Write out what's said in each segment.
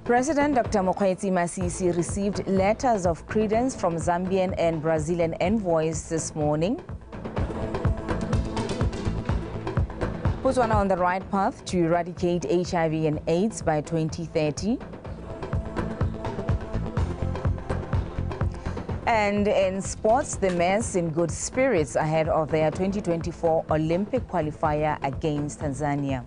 President Dr. Mokgweetsi Masisi received letters of credence from Zambian and Brazilian envoys this morning. Botswana on the right path to eradicate HIV and AIDS by 2030. And in sports, the men's in good spirits ahead of their 2024 Olympic qualifier against Tanzania.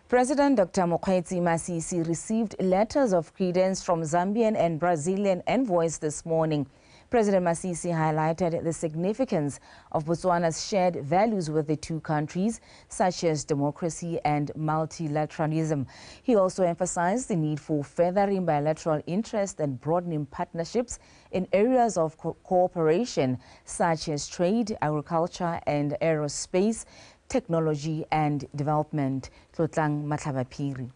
President Dr. Mokgweetsi Masisi received letters of credence from Zambian and Brazilian envoys this morning. President Masisi highlighted the significance of Botswana's shared values with the two countries, such as democracy and multilateralism. He also emphasized the need for furthering bilateral interest and broadening partnerships in areas of cooperation, such as trade, agriculture, and aerospace, technology and development. Tlotlang Matlabapiri.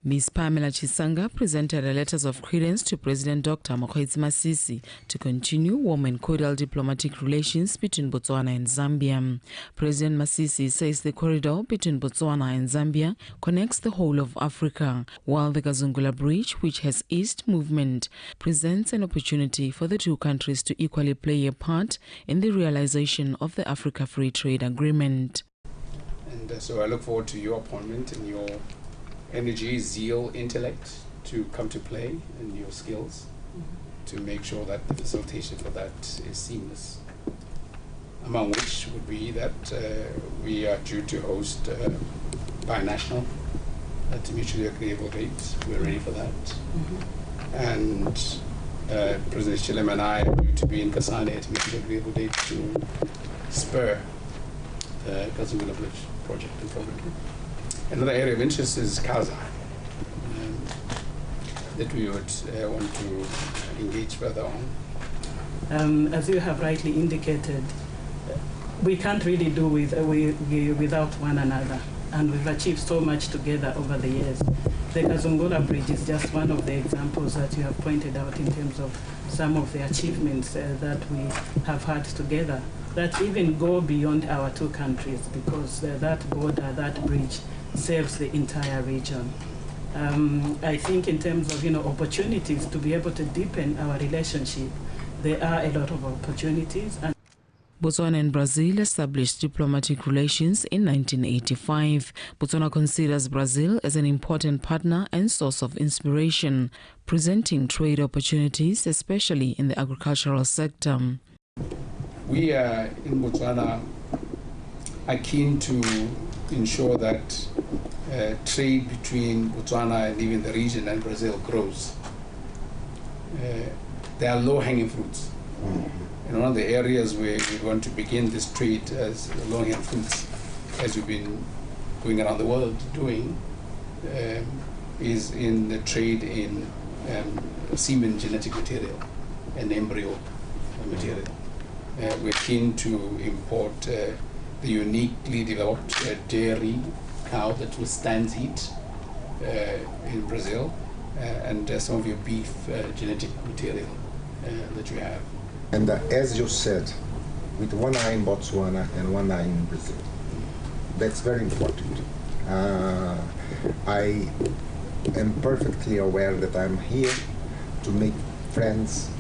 Ms. Pamela Chisanga presented a letters of credence to President Dr. Mokgweetsi Masisi to continue warm and cordial diplomatic relations between Botswana and Zambia. President Masisi says the corridor between Botswana and Zambia connects the whole of Africa, while the Kazungula Bridge, which has east movement, presents an opportunity for the two countries to equally play a part in the realization of the Africa Free Trade Agreement. And so I look forward to your appointment and your energy, zeal, intellect to come to play, and your skills to make sure that the facilitation for that is seamless. Among which would be that we are due to host binational at a mutually agreeable date. We're ready for that. And President Chilem and I are due to be in Kasane at a mutually agreeable date to spur the Kazungula Bridge project and program. Another area of interest is Kaza, that we would want to engage further on. As you have rightly indicated, we can't really do without one another, and we've achieved so much together over the years. The Kazungula Bridge is just one of the examples that you have pointed out in terms of some of the achievements that we have had together that even go beyond our two countries, because that border, that bridge, serves the entire region. I think in terms of opportunities to be able to deepen our relationship, there are a lot of opportunities. And Botswana and Brazil established diplomatic relations in 1985. Botswana considers Brazil as an important partner and source of inspiration, presenting trade opportunities, especially in the agricultural sector. We in Botswana are keen to ensure that trade between Botswana and even the region and Brazil grows. There are low-hanging fruits. And one of the areas where we want to begin this trade as low-hanging fruits, as we've been going around the world doing, is in the trade in semen genetic material and embryo material. We're keen to import the uniquely developed dairy cow that withstands heat in Brazil, and some of your beef genetic material that you have. And as you said, with one eye in Botswana and one eye in Brazil, that's very important. I am perfectly aware that I'm here to make friends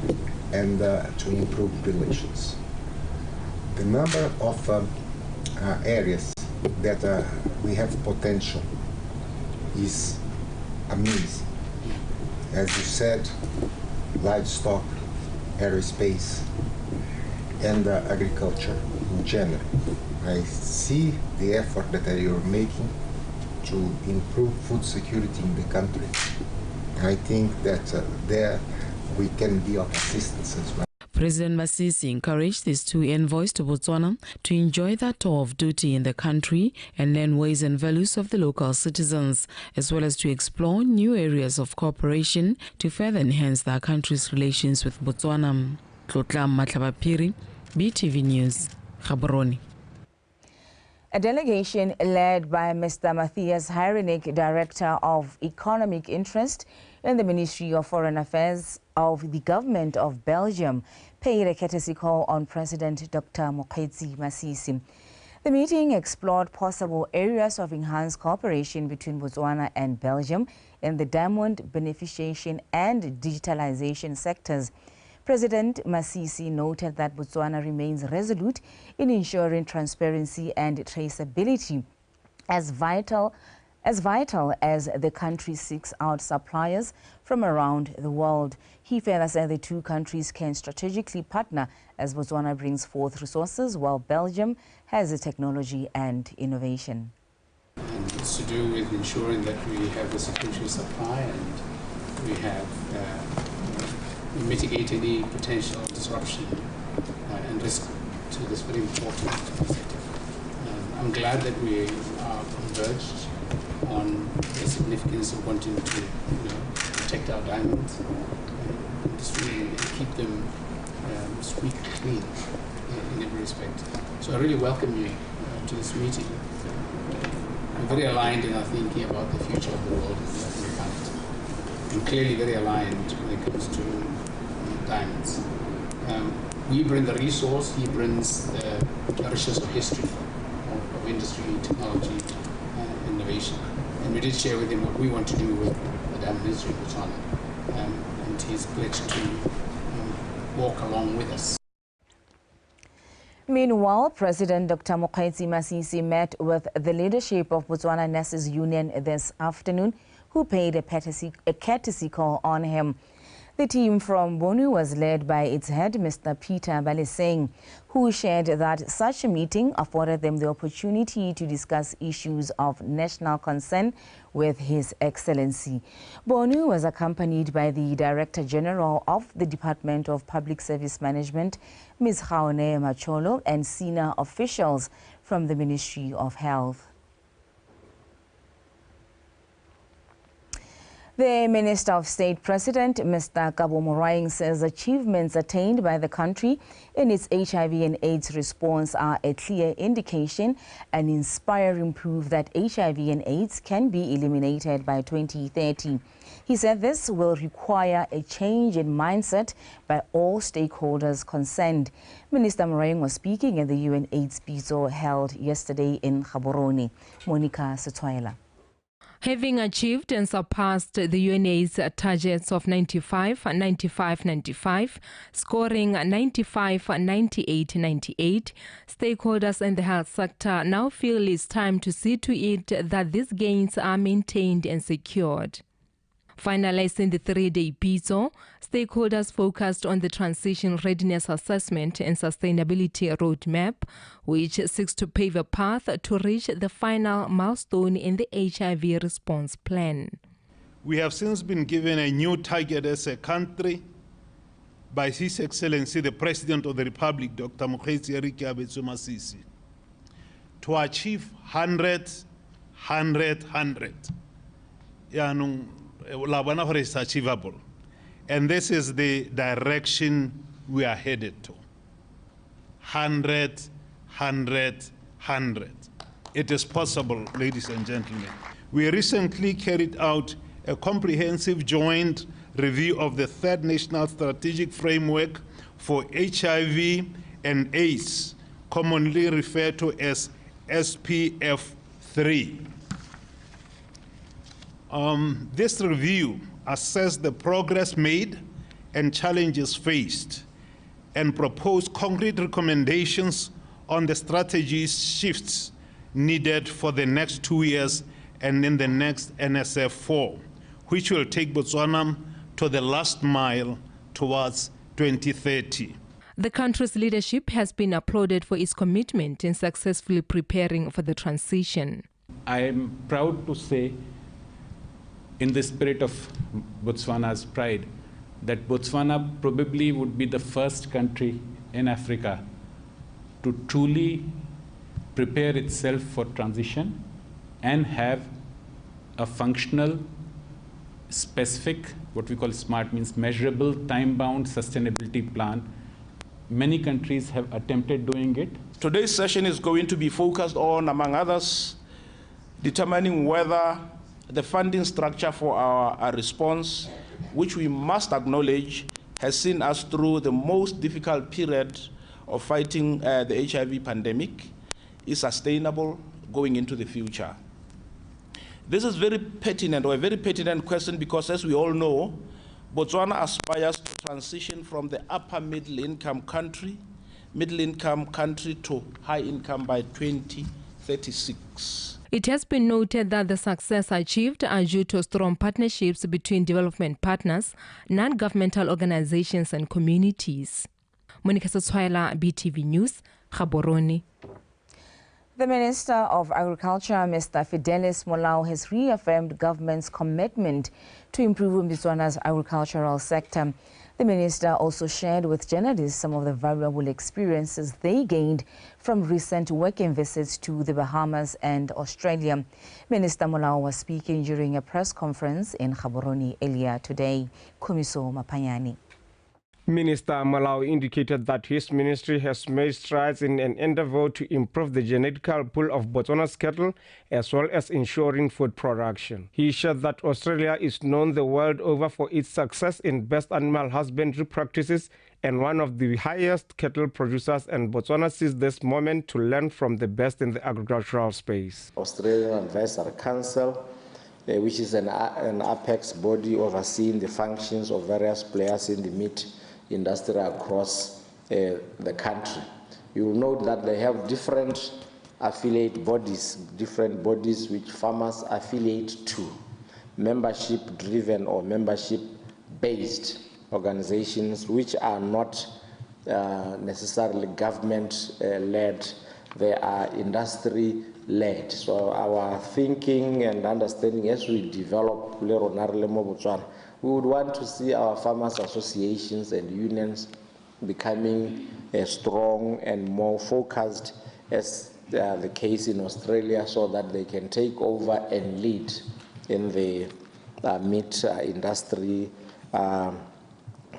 and to improve relations. The number of areas that we have potential is amazing. As you said, livestock, aerospace, and agriculture in general. I see the effort that you're making to improve food security in the country. I think that there we can be of assistance as well. President Masisi encouraged these two envoys to Botswana to enjoy their tour of duty in the country and learn ways and values of the local citizens, as well as to explore new areas of cooperation to further enhance their country's relations with Botswana. Tlotlang Matlabapiri, BTV News, Gaborone. A delegation led by Mr. Matthias Heirenik, Director of Economic Interest in the Ministry of Foreign Affairs of the Government of Belgium, paid a courtesy call on President Dr. Mokgweetsi Masisi. The meeting explored possible areas of enhanced cooperation between Botswana and Belgium in the diamond beneficiation and digitalization sectors. President Masisi noted that Botswana remains resolute in ensuring transparency and traceability as vital as the country seeks out suppliers from around the world. He further said the two countries can strategically partner as Botswana brings forth resources while Belgium has the technology and innovation. And it's to do with ensuring that we have the security of supply and we have we mitigate any potential disruption and risk to this very important sector. I'm glad that we are converged on the significance of wanting to protect our diamonds industry and keep them squeaky clean in every respect. So I really welcome you to this meeting. We're very aligned in our thinking about the future of the world and the planet. And clearly very aligned when it comes to diamonds. We bring the resource, he brings the richness of history, of industry, technology, innovation. And we did share with him what we want to do with the diamond industry in Botswana. And he's pledged to walk along with us. Meanwhile, President Dr. Mokgweetsi Masisi met with the leadership of Botswana Nurses Union this afternoon, who paid a courtesy call on him. The team from Bonu was led by its head, Mr. Peter Baleseng, who shared that such a meeting afforded them the opportunity to discuss issues of national concern with His Excellency. Bonu was accompanied by the Director General of the Department of Public Service Management, Ms. Khaone Macholo, and senior officials from the Ministry of Health. The Minister of State President, Mr. Kabo Moraing, says achievements attained by the country in its HIV and AIDS response are a clear indication and inspiring proof that HIV and AIDS can be eliminated by 2030. He said this will require a change in mindset by all stakeholders concerned. Minister Moraing was speaking at the UN AIDS Pitso held yesterday in Gaborone. Monica Setwaila. Having achieved and surpassed the UNA's targets of 95, 95, 95, scoring 95, 98, 98, stakeholders in the health sector now feel it's time to see to it that these gains are maintained and secured. Finalizing the three-day Pitso, stakeholders focused on the transition readiness assessment and sustainability roadmap, which seeks to pave a path to reach the final milestone in the HIV response plan. We have since been given a new target as a country by His Excellency, the President of the Republic, Dr. Mokgweetsi Masisi, to achieve 100, 100, 100. Is achievable, and this is the direction we are headed to. 100, 100, 100. It is possible, ladies and gentlemen. We recently carried out a comprehensive joint review of the third national strategic framework for HIV and AIDS, commonly referred to as SPF3. This review assessed the progress made and challenges faced and proposed concrete recommendations on the strategies shifts needed for the next 2 years and in the next NSF4, which will take Botswana to the last mile towards 2030. The country's leadership has been applauded for its commitment in successfully preparing for the transition. I am proud to say, in the spirit of Botswana's pride, that Botswana probably would be the first country in Africa to truly prepare itself for transition and have a functional, specific, what we call SMART, means measurable, time-bound sustainability plan. Many countries have attempted doing it. Today's session is going to be focused on, among others, determining whether the funding structure for our response, which we must acknowledge has seen us through the most difficult period of fighting the HIV pandemic, is sustainable going into the future? This is very pertinent, or a very pertinent question, because as we all know, Botswana aspires to transition from the upper middle income country to high income by 2036. It has been noted that the success achieved are due to strong partnerships between development partners, non-governmental organizations and communities. Monica Sotswaila, BTV News, Gaborone. The Minister of Agriculture, Mr. Fidelis Molao, has reaffirmed government's commitment to improving Botswana's agricultural sector. The minister also shared with journalists some of the valuable experiences they gained from recent working visits to the Bahamas and Australia. Minister Molao was speaking during a press conference in Gaborone earlier today. Kumiso Mapanyani. Minister Molao indicated that his ministry has made strides in an endeavor to improve the genetical pool of Botswana's cattle as well as ensuring food production. He shared that Australia is known the world over for its success in best animal husbandry practices and one of the highest cattle producers, and Botswana sees this moment to learn from the best in the agricultural space. Australian Advisory Council, which is an apex body overseeing the functions of various players in the meat industry across the country. You will note that they have different affiliate bodies, different bodies which farmers affiliate to, membership-driven or membership-based organizations which are not necessarily government-led, they are industry-led. So our thinking and understanding as we develop Botswana, we would want to see our farmers' associations and unions becoming strong and more focused, as the case in Australia, so that they can take over and lead in the meat industry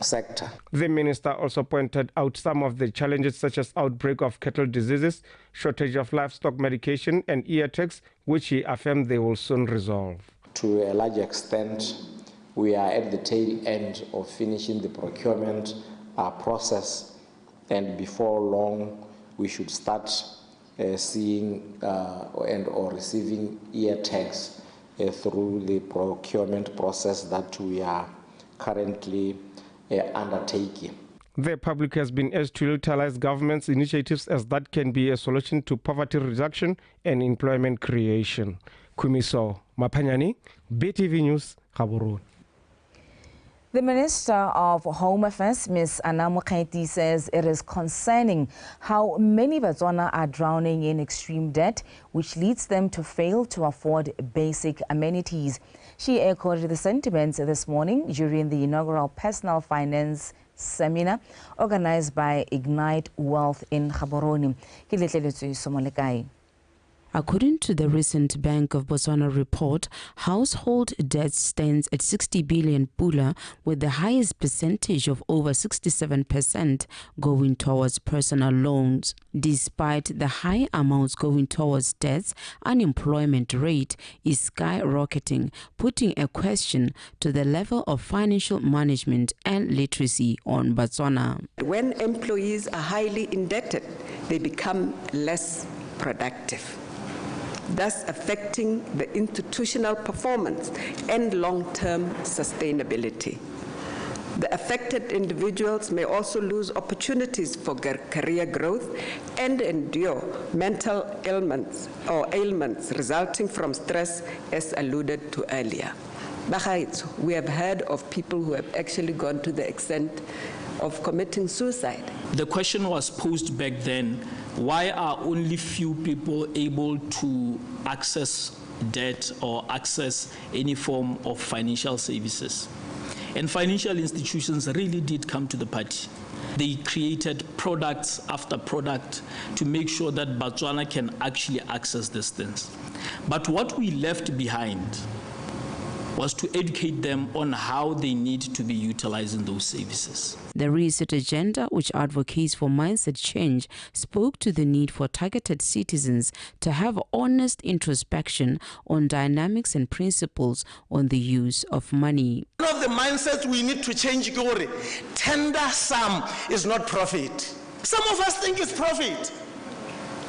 sector. The minister also pointed out some of the challenges such as outbreak of cattle diseases, shortage of livestock medication and ear tags, which he affirmed they will soon resolve. To a large extent, we are at the tail end of finishing the procurement process, and before long we should start seeing or receiving ear tags through the procurement process that we are currently undertaking. The public has been urged to utilize government's initiatives as that can be a solution to poverty reduction and employment creation. Kumiso Mapanyani, BTV News, Gaborone. The Minister of Home Affairs, Ms. Anna Mokaiti, says it is concerning how many Botswana are drowning in extreme debt, which leads them to fail to afford basic amenities. She echoed the sentiments this morning during the inaugural personal finance seminar organized by Ignite Wealth in Gaborone. According to the recent Bank of Botswana report, household debt stands at 60 billion pula, with the highest percentage of over 67% going towards personal loans. Despite the high amounts going towards debts, unemployment rate is skyrocketing, putting a question to the level of financial management and literacy on Botswana. When employees are highly indebted, they become less productive, thus affecting the institutional performance and long-term sustainability. The affected individuals may also lose opportunities for career growth and endure mental ailments resulting from stress, as alluded to earlier. We have heard of people who have actually gone to the extent of committing suicide. The question was posed back then, why are only few people able to access debt or access any form of financial services? And financial institutions really did come to the party. They created products after product to make sure that Botswana can actually access these things. But what we left behind was to educate them on how they need to be utilizing those services. The reset agenda, which advocates for mindset change, spoke to the need for targeted citizens to have honest introspection on dynamics and principles on the use of money. One of the mindsets we need to change, Gori, tender sum is not profit. Some of us think it's profit.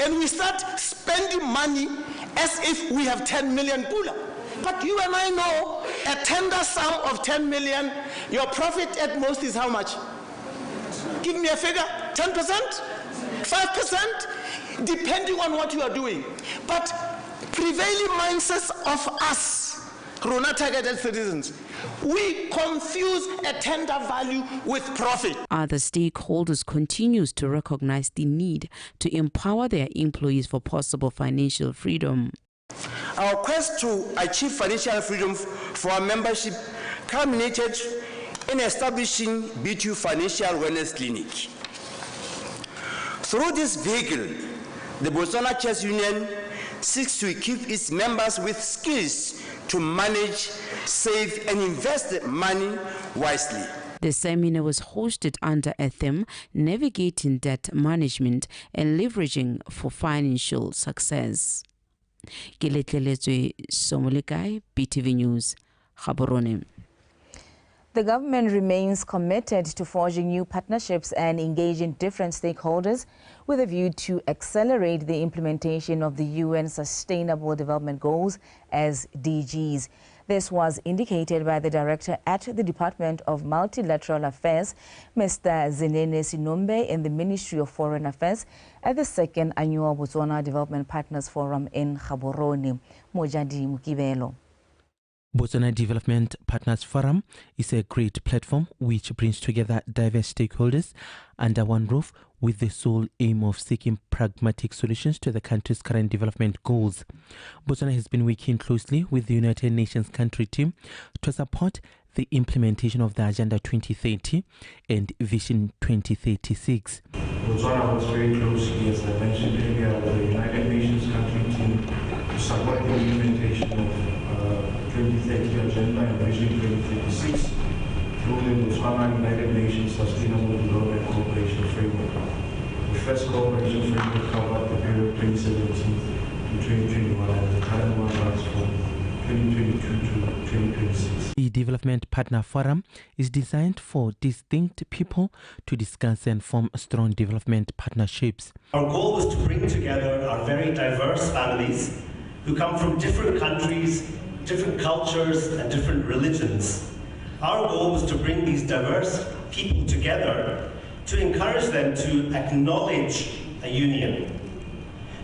and we start spending money as if we have 10 million pula. But you and I know a tender sum of 10 million, your profit at most is how much? Give me a figure, 10%, 5%, depending on what you are doing. But prevailing mindsets of us, Rona targeted citizens, we confuse a tender value with profit. Other stakeholders continues to recognize the need to empower their employees for possible financial freedom. Our quest to achieve financial freedom for our membership culminated in establishing B2 Financial Wellness Clinic. Through this vehicle, the Botswana Chess Union seeks to equip its members with skills to manage, save, and invest money wisely. The seminar was hosted under a theme, Navigating Debt Management and Leveraging for Financial Success. Kiletleletswe Somolekai, BTV News, Gaborone. The government remains committed to forging new partnerships and engaging different stakeholders with a view to accelerate the implementation of the UN Sustainable Development Goals, SDGs. This was indicated by the director at the Department of Multilateral Affairs, Mr. Zenene Sinombe, in the Ministry of Foreign Affairs at the second annual Botswana Development Partners Forum in Gaborone. Mojadi Mukibelo. Botswana Development Partners Forum is a great platform which brings together diverse stakeholders under one roof with the sole aim of seeking pragmatic solutions to the country's current development goals. Botswana has been working closely with the United Nations country team to support the implementation of the Agenda 2030 and Vision 2036. Botswana works very closely, as I mentioned earlier, with the United Nations country team to support the implementation of 2030 Agenda and Vision 2036 through the Botswana United Nations Sustainable Development Cooperation Framework. The first cooperation framework covered the period 2017 to 2021, and the current one runs from 2022 to 2026. The Development Partner Forum is designed for distinct people to discuss and form strong development partnerships. Our goal was to bring together our very diverse families who come from different countries, different cultures, and different religions. Our goal was to bring these diverse people together to encourage them to acknowledge a union,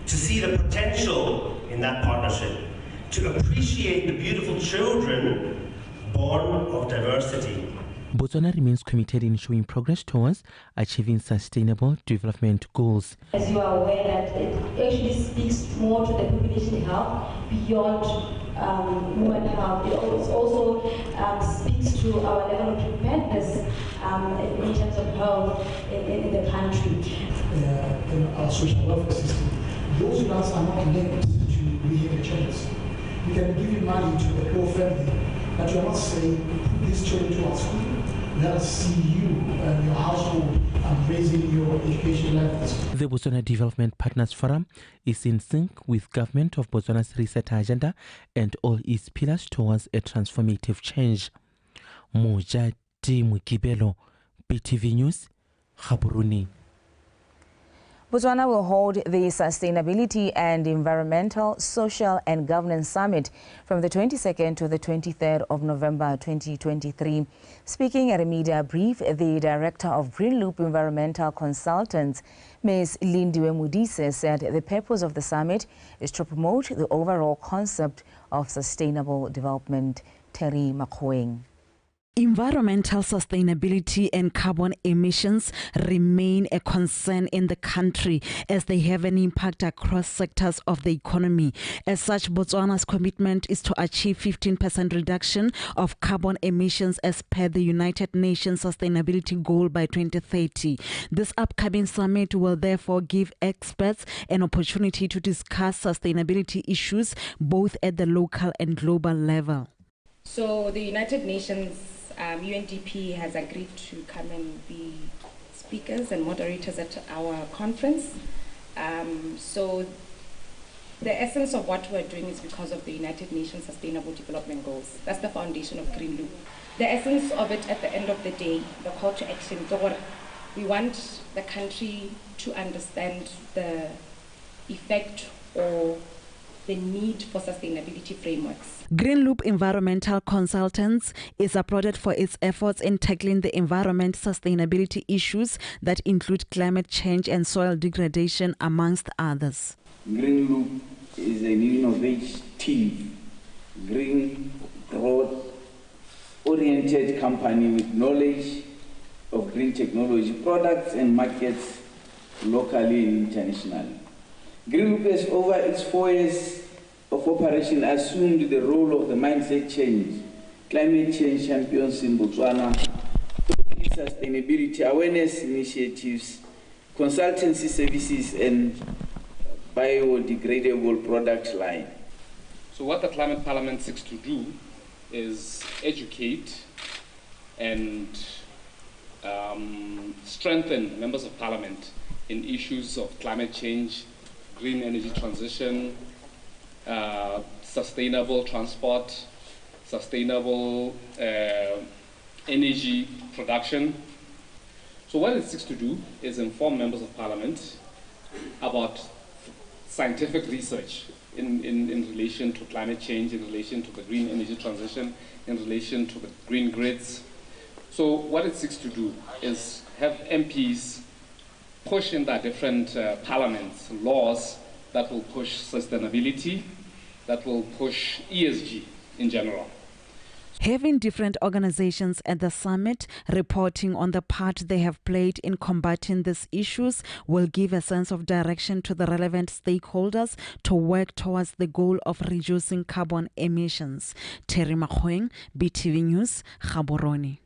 to see the potential in that partnership, to appreciate the beautiful children born of diversity. Botswana remains committed in showing progress towards achieving sustainable development goals. As you are aware that it actually speaks more to the population health beyond human health. It also speaks to our level of preparedness in terms of health in the country. In our social welfare system, those grants are not linked to rehabilitations. We can give you money to a poor family, but you are not saying, put these children to our school. Let us see you and your household and raising your education levels. The Botswana Development Partners Forum is in sync with government of Botswana's reset agenda and all its pillars towards a transformative change. Mojadi Mukibelo, BTV News, Gaborone. Botswana will hold the Sustainability and Environmental, Social and Governance Summit from the 22nd to the 23rd of November 2023. Speaking at a media brief, the Director of Green Loop Environmental Consultants, Ms. Lindiwe Mudise, said the purpose of the summit is to promote the overall concept of sustainable development. Terry Makhoeng. Environmental sustainability and carbon emissions remain a concern in the country as they have an impact across sectors of the economy. As such, Botswana's commitment is to achieve 15% reduction of carbon emissions as per the United Nations Sustainability Goal by 2030. This upcoming summit will therefore give experts an opportunity to discuss sustainability issues both at the local and global level. So the United Nations UNDP has agreed to come and be speakers and moderators at our conference. So the essence of what we're doing is because of the United Nations Sustainable Development Goals. That's the foundation of Green Loop. The essence of it at the end of the day, the call to action, we want the country to understand the effect or the need for sustainability frameworks. Green Loop Environmental Consultants is applauded for its efforts in tackling the environment sustainability issues that include climate change and soil degradation, amongst others. Green Loop is an innovative, green growth-oriented company with knowledge of green technology, products and markets locally and internationally. Green Loop has, over its 4 years of operation, assumed the role of the mindset change, climate change champions in Botswana, sustainability awareness initiatives, consultancy services, and biodegradable product line. So what the Climate Parliament seeks to do is educate and strengthen members of Parliament in issues of climate change, green energy transition, sustainable transport, sustainable energy production. So what it seeks to do is inform members of Parliament about scientific research in relation to climate change, in relation to the green energy transition, in relation to the green grids. So what it seeks to do is have MPs push in their different parliaments laws that will push sustainability, that will push ESG in general. Having different organizations at the summit reporting on the part they have played in combating these issues will give a sense of direction to the relevant stakeholders to work towards the goal of reducing carbon emissions. Terry Makhoeng, BTV News, Gaborone.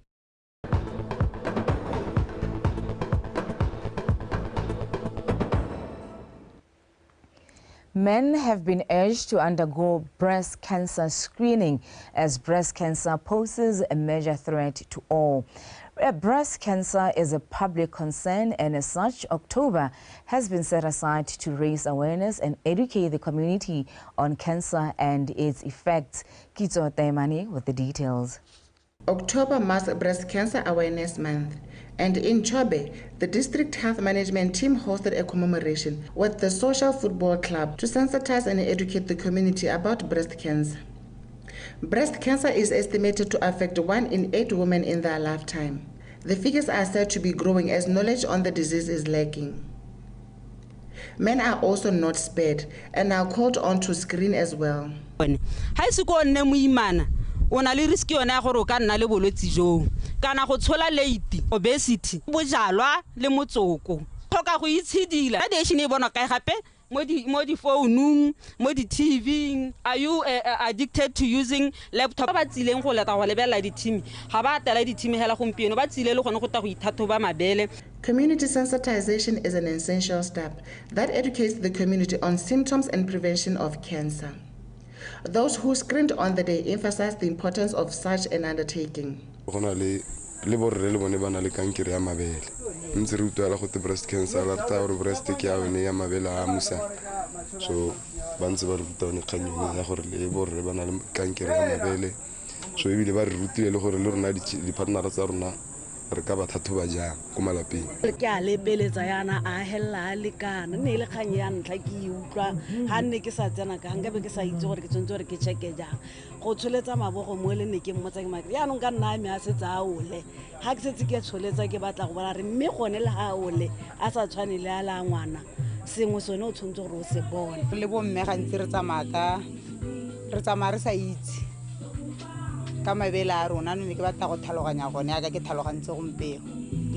Men have been urged to undergo breast cancer screening as breast cancer poses a major threat to all. Breast cancer is a public concern, and as such, October has been set aside to raise awareness and educate the community on cancer and its effects. Kitso Taimani with the details. October marks Breast Cancer Awareness Month, and in Chobe, the District Health Management team hosted a commemoration with the Social Football Club to sensitize and educate the community about breast cancer. Breast cancer is estimated to affect 1 in 8 women in their lifetime. The figures are said to be growing as knowledge on the disease is lacking. Men are also not spared and are called on to screen as well. Ona le risk yona gore o ka nna le bolwetse jo kana go tshola late obesity bojalwa le motsoko tlhoka go itshidila radiation e bona kae gape mo di phone mo di TV. Are you addicted to using laptop? Ba tsileng go leta go lebella di team ga ba tela di team hela gompieno ba tsile le gone go ta go ithathoba mabele. Community sensitization is an essential step that educates the community on symptoms and prevention of cancer. Those who screened on the day emphasized the importance of such an undertaking. Breast cancer, breast so re ka ba thathoba jang go malapeng ke a lepeletsa yana a hella le kana ne le khanye ya ntla ke utlwa ha nne ke sa tsena ka ngabe ke sa itse gore ke tsentse gore ke cheke jang go tsholetsa mabogo mo le ne ke mmotsa ke makri ya nong ka nna me a setsa a ole ha ke setse ke tsholetsa ke batla go bona re mme gone le ha ole a sa tshwane le ala ngwana sengwe sone o tshwantse gore o se bone le bo mme ga ntse re tsamaya re sa itse ka mabele a rona no ke batla go tlhaloganya gone ya ka ke tlhalogantse gompeo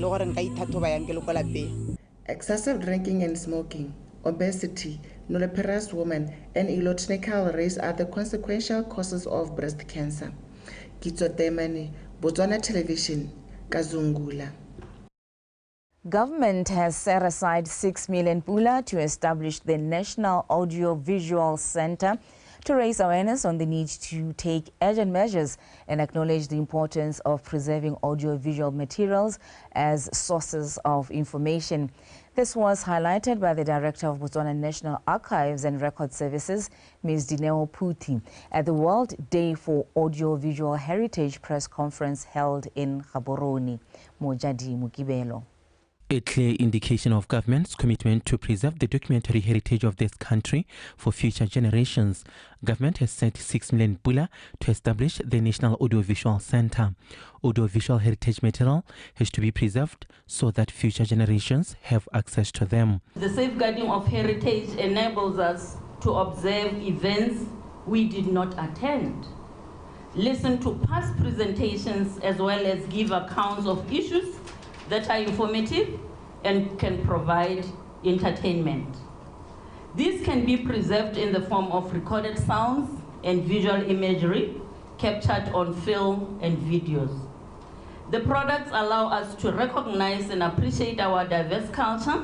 le gore nka ithathoba yang ke le kwa lapeng. Excessive drinking and smoking, obesity, nulliparous women, and ecological race are the consequential causes of breast cancer. Kitso Temane, Botswana Television, Kazungula. Government has set aside 6 million pula to establish the National Audiovisual Center to raise awareness on the need to take urgent measures and acknowledge the importance of preserving audiovisual materials as sources of information. This was highlighted by the Director of Botswana National Archives and Record Services, Ms. Dineo Puti, at the World Day for Audiovisual Heritage press conference held in Gaborone. Mojadi Mukibelo. A clear indication of government's commitment to preserve the documentary heritage of this country for future generations. Government has set 6 million pula to establish the National Audiovisual Center. Audiovisual heritage material has to be preserved so that future generations have access to them. The safeguarding of heritage enables us to observe events we did not attend, listen to past presentations, as well as give accounts of issues that are informative and can provide entertainment. These can be preserved in the form of recorded sounds and visual imagery captured on film and videos. The products allow us to recognize and appreciate our diverse culture,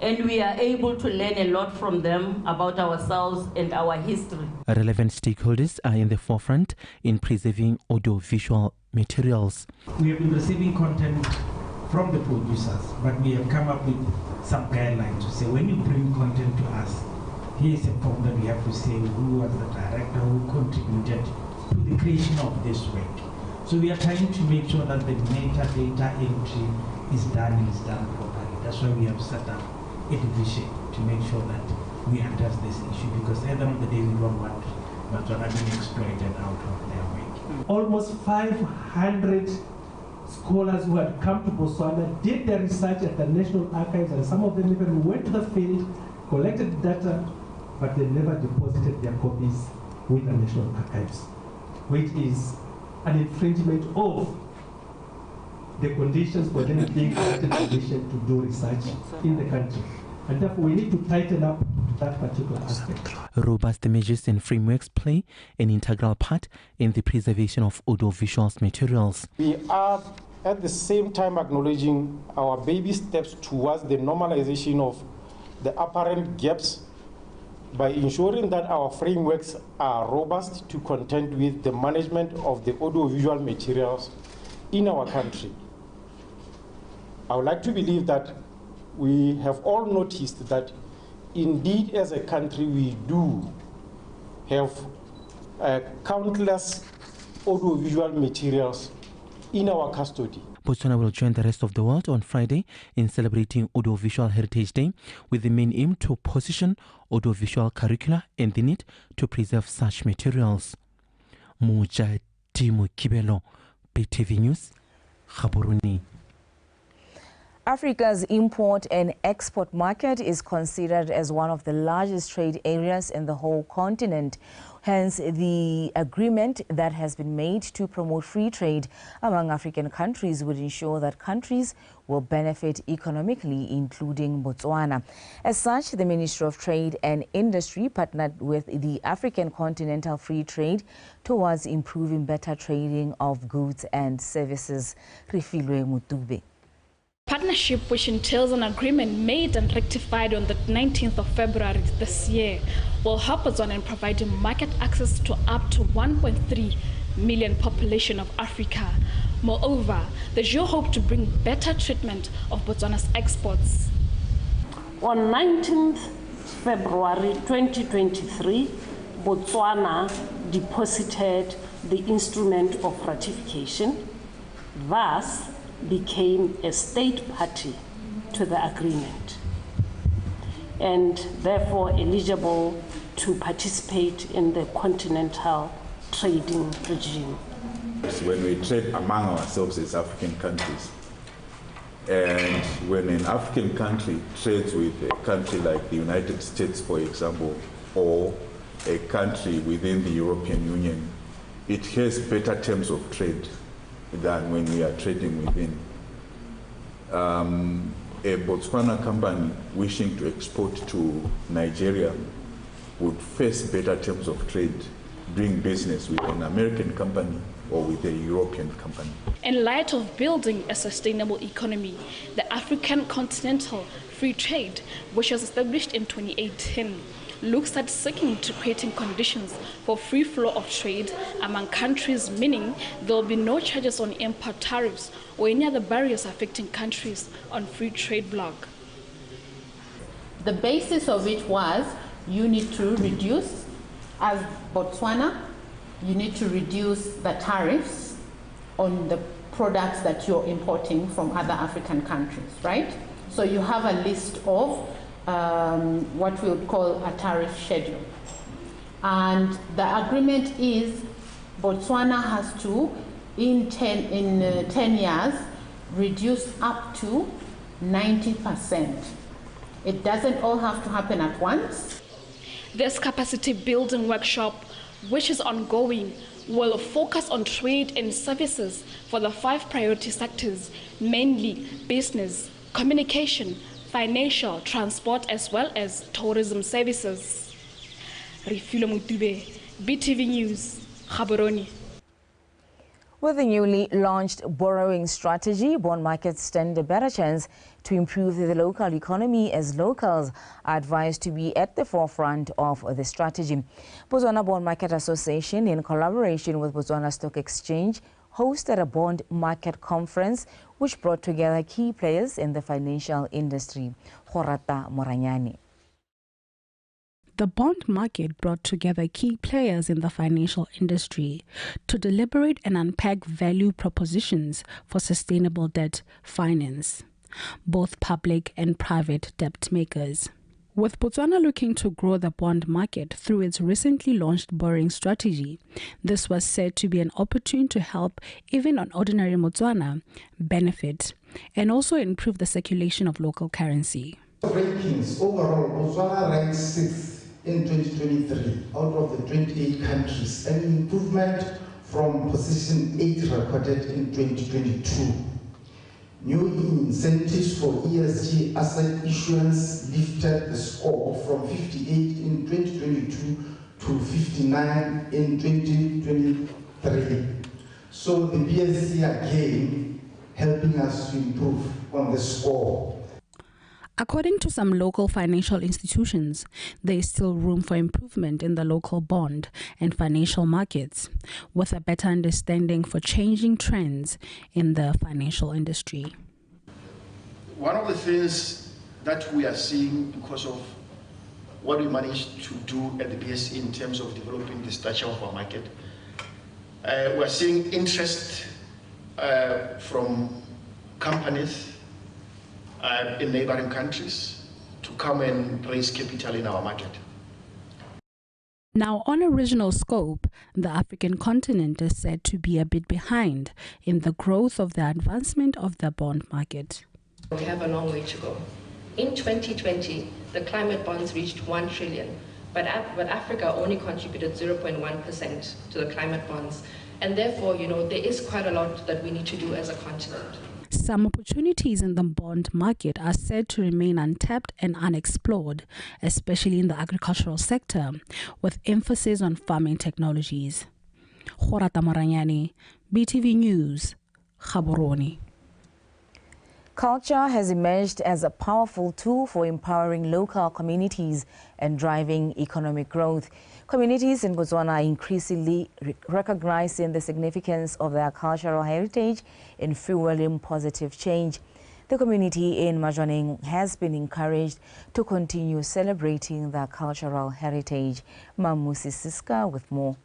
and we are able to learn a lot from them about ourselves and our history. Relevant stakeholders are in the forefront in preserving audiovisual materials. We have been receiving content from the producers, but we have come up with some guidelines to say when you bring content to us, here is a form that we have to say who was the director who contributed to the creation of this work. So we are trying to make sure that the metadata entry is done properly. That's why we have set up a division to make sure that we address this issue, because at the end of the day we don't want Botswana being exploited out of their work. Almost 500 scholars who had come to Botswana did their research at the National Archives, and some of them even went to the field, collected data, but they never deposited their copies with the National Archives, which is an infringement of the conditions for them being granted permission to do research in the country. And therefore we need to tighten up that particular aspect. Robust measures and frameworks play an integral part in the preservation of audiovisual materials. We are at the same time acknowledging our baby steps towards the normalization of the apparent gaps by ensuring that our frameworks are robust to contend with the management of the audiovisual materials in our country. I would like to believe that we have all noticed that indeed as a country we do have countless audiovisual materials in our custody. Botswana will join the rest of the world on Friday in celebrating Audiovisual Heritage Day, with the main aim to position audiovisual curricula and the need to preserve such materials. Mujadimo Kibelo, PTV News, Gaborone. Africa's import and export market is considered as one of the largest trade areas in the whole continent. Hence, the agreement that has been made to promote free trade among African countries would ensure that countries will benefit economically, including Botswana. As such, the Ministry of Trade and Industry partnered with the African Continental Free Trade towards improving better trading of goods and services. Refilwe Mutube. Partnership, which entails an agreement made and rectified on the 19th of February this year, will help Botswana in providing market access to up to 1.3 million population of Africa. Moreover, the deal hope to bring better treatment of Botswana's exports. On 19th February 2023, Botswana deposited the instrument of ratification, thus became a state party to the agreement and therefore eligible to participate in the continental trading regime. When we trade among ourselves as African countries, and when an African country trades with a country like the United States, for example, or a country within the European Union, it has better terms of trade than when we are trading within. A Botswana company wishing to export to Nigeria would face better terms of trade doing business with an American company or with a European company. In light of building a sustainable economy, the African Continental Free Trade, which was established in 2018, looks at seeking to creating conditions for free flow of trade among countries, meaning there will be no charges on import tariffs or any other barriers affecting countries on free trade bloc. The basis of it was you need to reduce, as Botswana, you need to reduce the tariffs on the products that you're importing from other African countries, right? So you have a list of what we would call a tariff schedule. And the agreement is Botswana has to, in 10 years, reduce up to 90%. It doesn't all have to happen at once. This capacity building workshop, which is ongoing, will focus on trade and services for the 5 priority sectors, mainly business, communication, financial, transport, as well as tourism services. Refilo Mutube, BTV News, Gaborone. With the newly launched borrowing strategy, bond markets stand a better chance to improve the local economy, as locals are advised to be at the forefront of the strategy. Botswana Bond Market Association, in collaboration with Botswana Stock Exchange, hosted a bond market conference which brought together key players in the financial industry. Horata Moranyani. The bond market brought together key players in the financial industry to deliberate and unpack value propositions for sustainable debt finance, both public and private debt makers. With Botswana looking to grow the bond market through its recently launched borrowing strategy, this was said to be an opportunity to help even an ordinary Botswana benefit and also improve the circulation of local currency. Rankings overall, Botswana ranks 6th in 2023 out of the 28 countries, an improvement from position 8 recorded in 2022. New incentives for ESG asset issuance lifted the score from 58 in 2022 to 59 in 2023. So the BSC again helping us to improve on the score. According to some local financial institutions, there is still room for improvement in the local bond and financial markets, with a better understanding for changing trends in the financial industry. One of the things that we are seeing because of what we managed to do at the BSC in terms of developing the structure of our market, we're seeing interest from companies in neighboring countries to come and raise capital in our market. Now, on a regional scope, the African continent is said to be a bit behind in the growth of the advancement of the bond market. We have a long way to go. In 2020, the climate bonds reached 1 trillion, but Africa only contributed 0.1% to the climate bonds. And therefore, there is quite a lot that we need to do as a continent. Some opportunities in the bond market are said to remain untapped and unexplored, especially in the agricultural sector, with emphasis on farming technologies. Horata Moranyani, BTV News, Gaborone. Culture has emerged as a powerful tool for empowering local communities and driving economic growth. Communities in Botswana are increasingly recognizing the significance of their cultural heritage in fueling positive change. The community in Majwaneng has been encouraged to continue celebrating their cultural heritage. Mamusi Siska with more.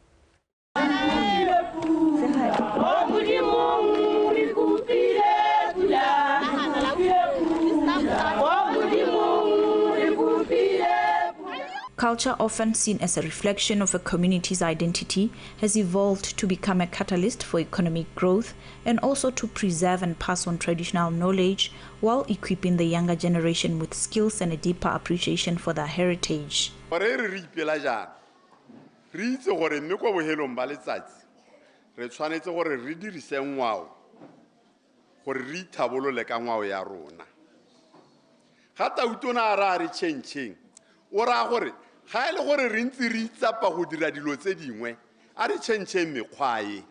Culture, often seen as a reflection of a community's identity, has evolved to become a catalyst for economic growth and also to preserve and pass on traditional knowledge while equipping the younger generation with skills and a deeper appreciation for their heritage. ga ile gore re ntse re itsapa go dira dilo tse dingwe a re change mekgwae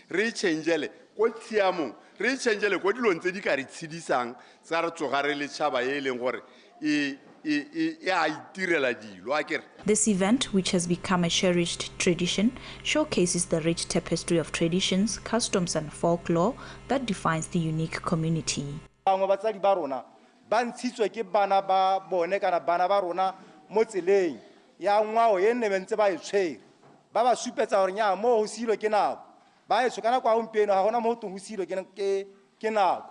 re changele go tshiamong re changele go dilong tse di ka re tshidisang tsa re tsoga re le tshaba e leng gore a itirela dilo a kere. This event, which has become a cherished tradition, showcases the rich tapestry of traditions, customs and folklore that defines the unique community. Bangwe batsadi ba rona ba ntshitswe ke bana ba bone kana bana ba rona mo tseleng ya ngwao ye nne mentse ba itshwere ba ba supetsa gore nya mo go silo ke nako ba itshwe kana kwa gompieno ga gona mo go silo ke nako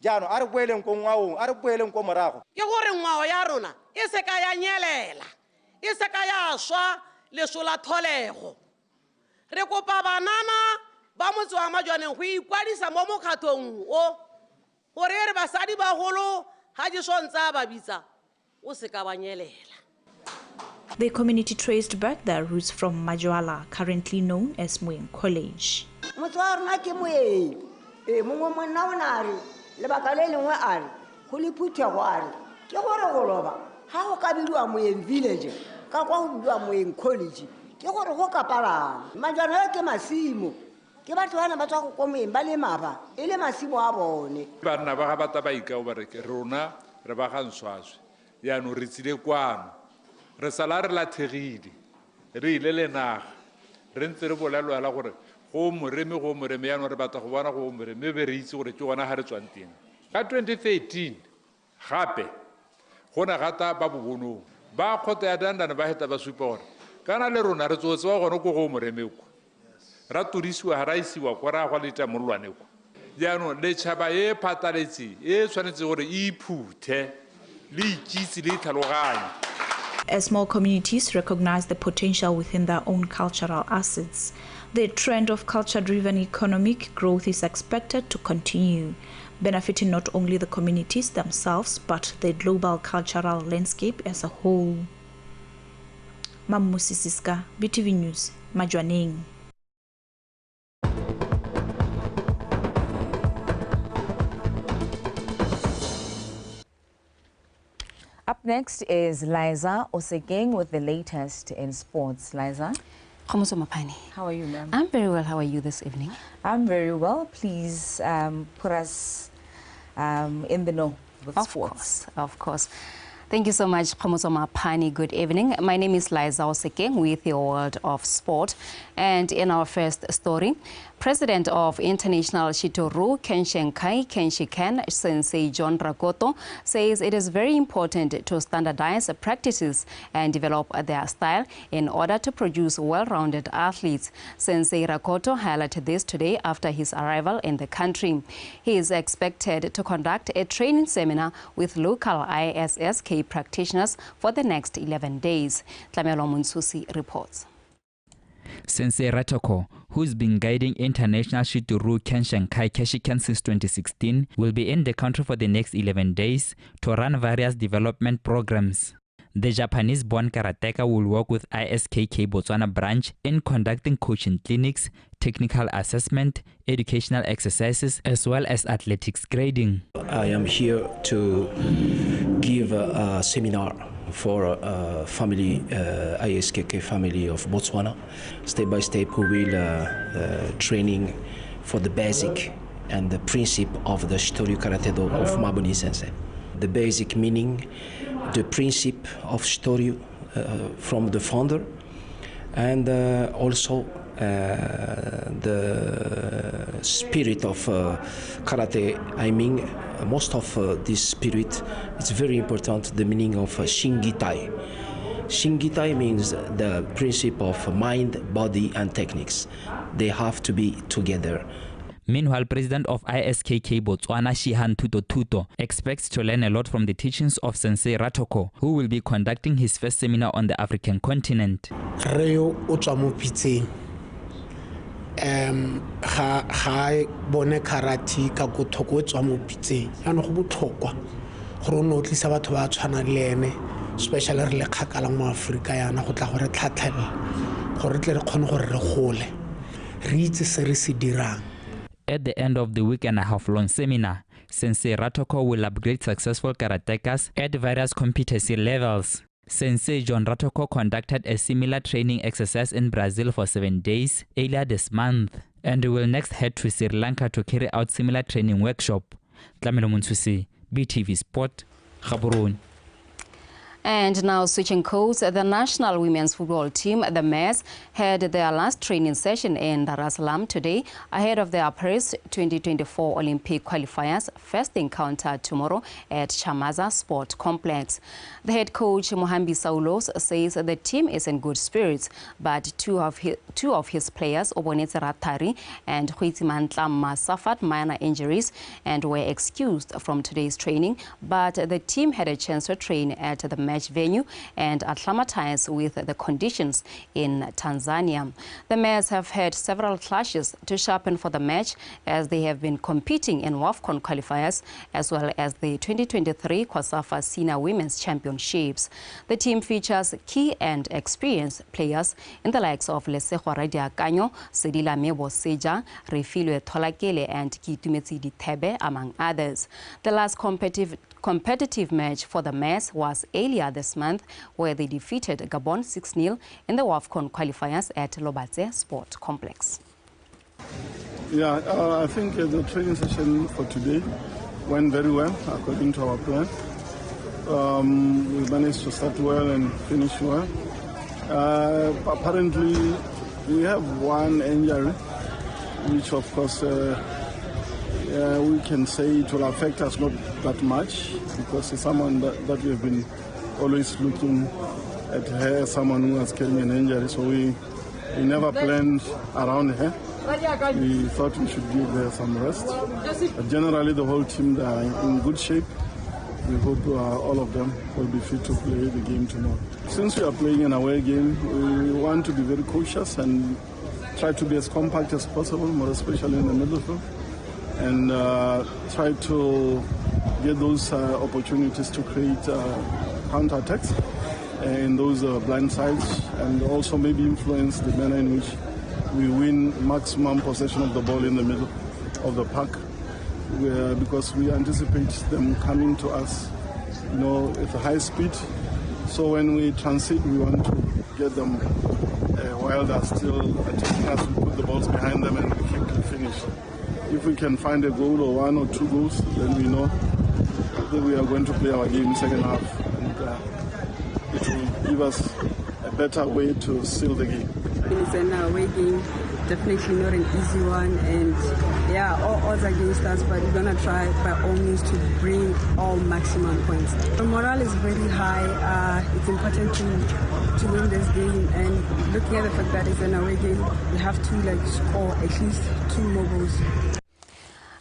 jaanong a re boeleng ko ngwaong a re boeleng ko morago ke gore ngwao ya rona e se ka ya nyelela e se ka ya swa lesola tholego re kopa banana ba motse wa Majwaneng go ikwadisa mo mokgatlong o gore re basadi ba golo ha di sontsa ba bitsa o se ka ba nyelela. The community traced back their roots from Majwala, currently known as Moeng College. Motswarna ke moeng mongwe monna o nare lebaka le lengwe a re go le phuthego a re ke gore go loba ga go ka bidiwa Moeng village ka kwa go bidiwa Moeng college ke gore go kapalang Majwana ke masimo ke batho bana ba tswa go kwa Moeng ba le maba e le masimo a bone bana ba ga bata ba ikao ba re ke rona re ba ga nswaswe yaanong re tsile kwano re sala re lathegile re ile le naga re ntse re bolelwela gore go moreme yaanong re batla go bona go moreme be re itse gore ke gona ga re tswang teng ka 2013 gape go na gata ba bobonong ba kgotho ya dandane ba heta ba supa gore kana le rona re tsotse wa gone ko go moreme ko ra tudisiwa ga ra isiwa ko ra gwa leta mollwane ko yaanong letšhaba e phataletse e tshwanetse gore e iphuthe le ikitse le itlhaloganye. As small communities recognize the potential within their own cultural assets, the trend of culture-driven economic growth is expected to continue, benefiting not only the communities themselves, but the global cultural landscape as a whole. Mamusi Siska, BTV News, Majwaneng. Up next is Liza Osekeng with the latest in sports. Liza? How are you, ma'am? I'm very well. How are you this evening? I'm very well. Please put us in the know with sports. Of course. Thank you so much, Khomotso Mapani. Good evening. My name is Liza Osekeng with the World of Sport. And in our first story, President of International Shitoru Kenshinkai Kenshiken Sensei John Rakoto says it is very important to standardize practices and develop their style in order to produce well-rounded athletes. Sensei Rakoto highlighted this today after his arrival in the country. He is expected to conduct a training seminar with local ISSK practitioners for the next 11 days. Tlamelo Munsusi reports. Sensei Ratoko, who's been guiding International Shitoru Kenshinkai Keshiken since 2016, will be in the country for the next 11 days to run various development programs. The Japanese-born karateka will work with ISKK Botswana branch in conducting coaching clinics, technical assessment, educational exercises, as well as athletics grading. I am here to give a seminar for family, ISKK family of Botswana. Step by step, we will training for the basic and the principle of the Shitoryu Karate Do of Mabuni Sensei. The basic meaning, the principle of Shitoryu from the founder, and also the spirit of karate. I mean, most of this spirit is very important, the meaning of Shingitai. Shingitai means the principle of mind, body, and techniques. They have to be together. Meanwhile, President of ISKK Botswana, Shihan Tuto, expects to learn a lot from the teachings of Sensei Ratoko, who will be conducting his first seminar on the African continent. Reo ga bone karate ka go thoko tswa mo pitseng yana go botlhokwa gore no tlisa batho ba tshwana le ene especially re le khakala mo Afrika yana go tla gore tlhatlhela gore tle re khone gore re gole re itse se re se dirang. At the end of the week and a half long seminar, Sensei Ratoko will upgrade successful karatekas at various competency levels. Sensei John Ratoko conducted a similar training exercise in Brazil for 7 days earlier this month, and will next head to Sri Lanka to carry out similar training workshop. Tlamelo Munsusi, BTV Sport, Gaborone. And now switching codes, the national women's football team, the Maize, had their last training session in Dar es Salaam today ahead of their Paris 2024 Olympic qualifiers' first encounter tomorrow at Chamaza Sport Complex. The head coach, Mohambi Saulos, says the team is in good spirits, but two of his players, Obonetse Ratari and Huitiman Tlamma, suffered minor injuries and were excused from today's training, but the team had a chance to train at the match venue and acclimatize with the conditions in Tanzania. The Maize have had several clashes to sharpen for the match as they have been competing in WAFCON qualifiers as well as the 2023 COSAFA Senior Women's Championships. The team features key and experienced players in the likes of Lesego Radiakanyo, Sedila Mebo Seja, Refilwe Tolakele and Kitumetsi Ditebe, among others. The last competitive match for the Maize was earlier this month, where they defeated Gabon 6-0 in the WAFCON qualifiers at Lobatse Sport Complex. Yeah, I think the training session for today went very well according to our plan. We managed to start well and finish well. Apparently, we have one injury, which of course we can say it will affect us not that much because it's someone that we have been always looking at her, someone who has carrying an injury, so we never planned around her. We thought we should give her some rest. But generally the whole team, they are in good shape. We hope all of them will be fit to play the game tomorrow. Since we are playing an away game, we want to be very cautious and try to be as compact as possible, more especially in the middle field, and try to get those opportunities to create counter-attacks in those blind sides, and also maybe influence the manner in which we win maximum possession of the ball in the middle of the park, because we anticipate them coming to us, at a high speed. So when we transit, we want to get them while they're still attacking us. We put the balls behind them and quickly finish. If we can find a goal or one or two goals, then we know that we are going to play our game second half, and it will give us a better way to seal the game. It's an away game, definitely not an easy one, and all odds against us, but we're going to try by all means to bring all maximum points. The morale is very high. It's important to win this game, and looking at the fact that it's an away game, we have to score at least 2 more goals.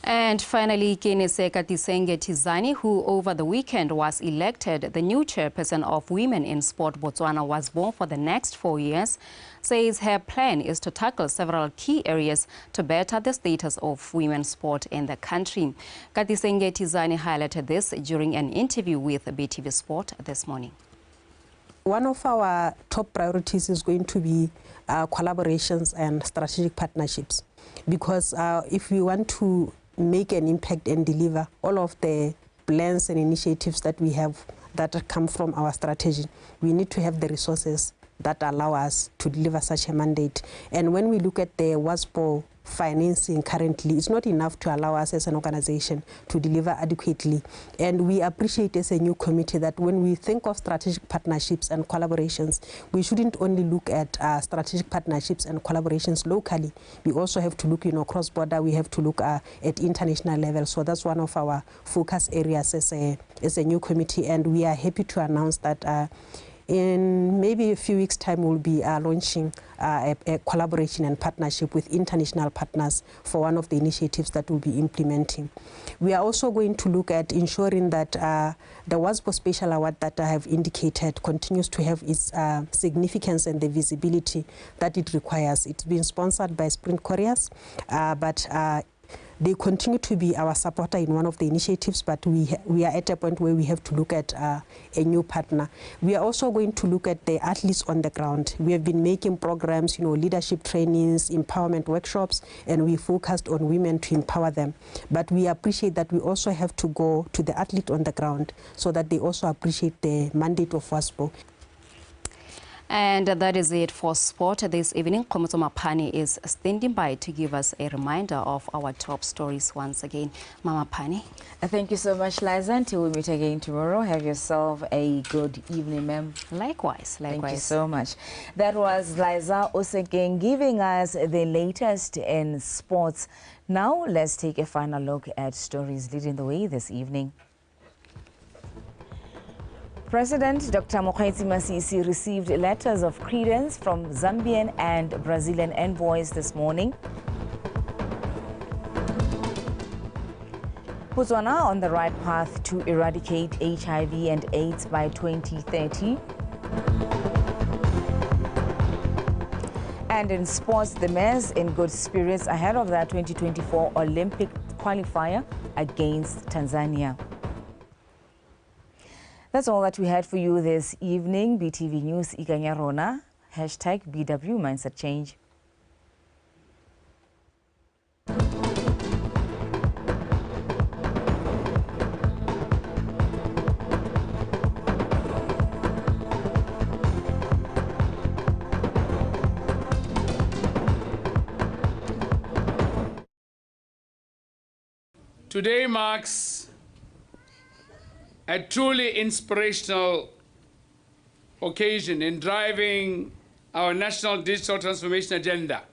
And finally, Kenese Katisenge Tizani, who over the weekend was elected the new chairperson of Women in Sport Botswana, was born for the next 4 years, says her plan is to tackle several key areas to better the status of women's sport in the country. Katisenge Tizani highlighted this during an interview with BTV Sport this morning. One of our top priorities is going to be collaborations and strategic partnerships, because if we want to make an impact and deliver all of the plans and initiatives that we have that come from our strategy, we need to have the resources that allow us to deliver such a mandate. And when we look at the WASPO financing currently, it's not enough to allow us as an organization to deliver adequately. And we appreciate as a new committee that when we think of strategic partnerships and collaborations, we shouldn't only look at strategic partnerships and collaborations locally. We also have to look, cross-border. We have to look at international level. So that's one of our focus areas as a new committee. And we are happy to announce that in maybe a few weeks' time, we'll be launching a collaboration and partnership with international partners for one of the initiatives that we'll be implementing. We are also going to look at ensuring that the WASPO Special Award that I have indicated continues to have its significance and the visibility that it requires. It's been sponsored by Sprint Couriers, but they continue to be our supporter in one of the initiatives, but we are at a point where we have to look at a new partner. We are also going to look at the athletes on the ground. We have been making programs, leadership trainings, empowerment workshops, and we focused on women to empower them. But we appreciate that we also have to go to the athlete on the ground so that they also appreciate the mandate of WASPO. And that is it for sport this evening. Komoto Mapani is standing by to give us a reminder of our top stories once again. Mama Pani. Thank you so much, Liza. Until we meet again tomorrow, have yourself a good evening, ma'am. Likewise. Thank you so much. That was Liza Osekeng giving us the latest in sports. Now, let's take a final look at stories leading the way this evening. President Dr. Mokgweetsi Masisi received letters of credence from Zambian and Brazilian envoys this morning. Botswana on the right path to eradicate HIV and AIDS by 2030. And in sports, the Mets in good spirits ahead of their 2024 Olympic qualifier against Tanzania. That's all that we had for you this evening. BTV News Ikanyarona, #BW Mindset Change. Today marks a truly inspirational occasion in driving our national digital transformation agenda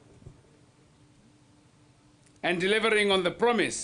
and delivering on the promise